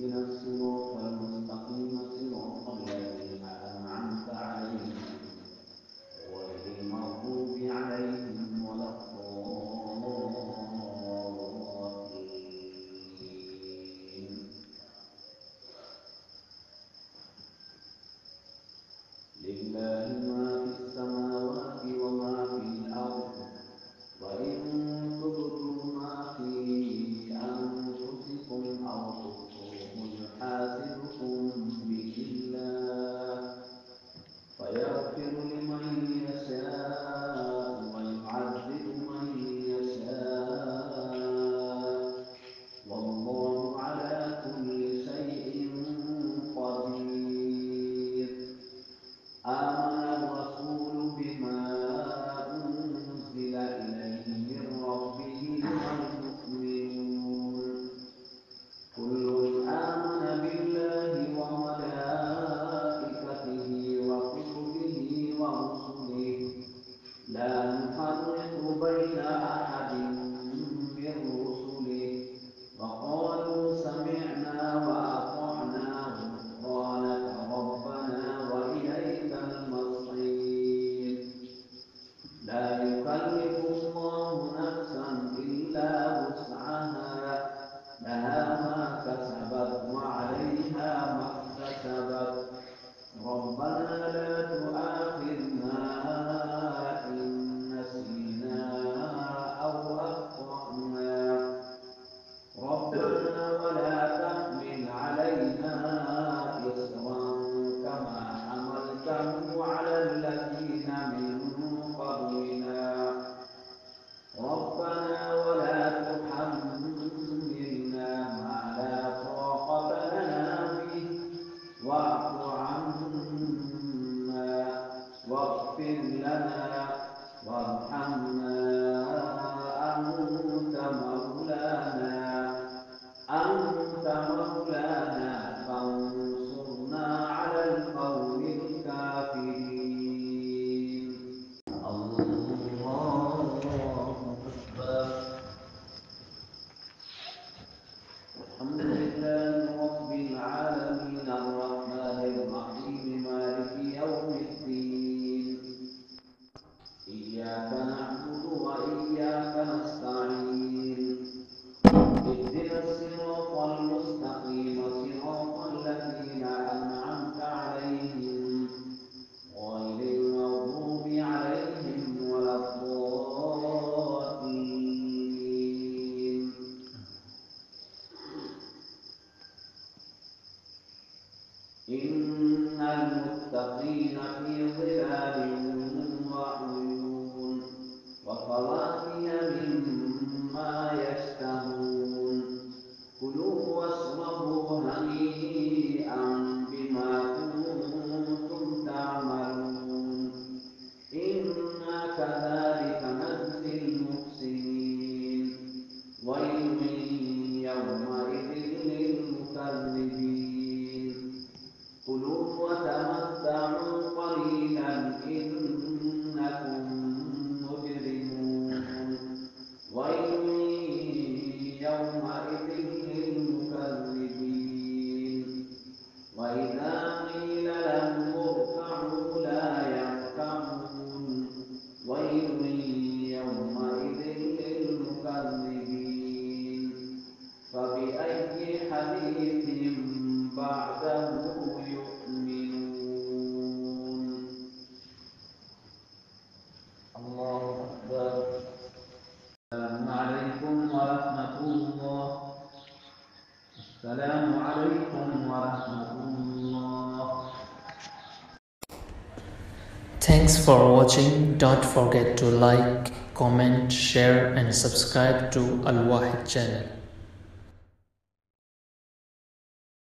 اهدنا الصراط المستقيم صراط الذين أنعمت عليهم غير المغضوب عليهم ولا الضالين. لله ما في السماوات وما في الأرض، وإن تبدوا ما في أنفسكم أو تخفوه يحاسبكم به الله فيغفر لمن يشاء ويعذب من يشاء، والله على كل شيء قدير. آمن الرسول بما أنزل إليه من ربه والمؤمنون كل آمن بالله وملائكته وكتبه ورسله لا نفرق بين أحد من رسله وقالوا سمعنا وأطعنا غفرانك ربنا وإليك المصير. لا يكلف الله نفسا إلا وسعها، لها ما كسبت وعليها ما اكتسبت. ربنا لا تؤاخذنا إن نسينا أو أخطأنا، ربنا ولا تحمل علينا إصرا كما حملته على الذين من قبلنا، ربنا ولا تحملنا ما لا طاقة لنا به واعف عنا واغفر لنا وارحمنا أنت مولانا فانصرنا على القوم الكافرين. الله أكبر. الحمد لله رب العالمين الرحمن الرحيم مالك يوم الدين، إياك نعبد وإياك نستعين، اهدنا الصراط المستقيم صراط الذين أنعمت عليهم غير المغضوب عليهم ولا الضالين. إن المتقين في ظلال وعيون وفواكه مما يشتهون كلوا واشربوا هنيئا بما كنتم تعملون إنا كذلك نجزي المحسنين ويل يومئذ للمكذبين كلوا وتمتعوا قليلا إنكم مجرمون ويل يومئذ للمكذبين وإذا قيل لهم اركعوا لا يركعون ويل يومئذ للمكذبين فبأي حديث بعده يؤمنون. الله أكبر. السلام عليكم ورحمة الله. السلام عليكم ورحمة الله. Thanks for watching. Don't forget to like, comment, share and subscribe to Al Wahid channel.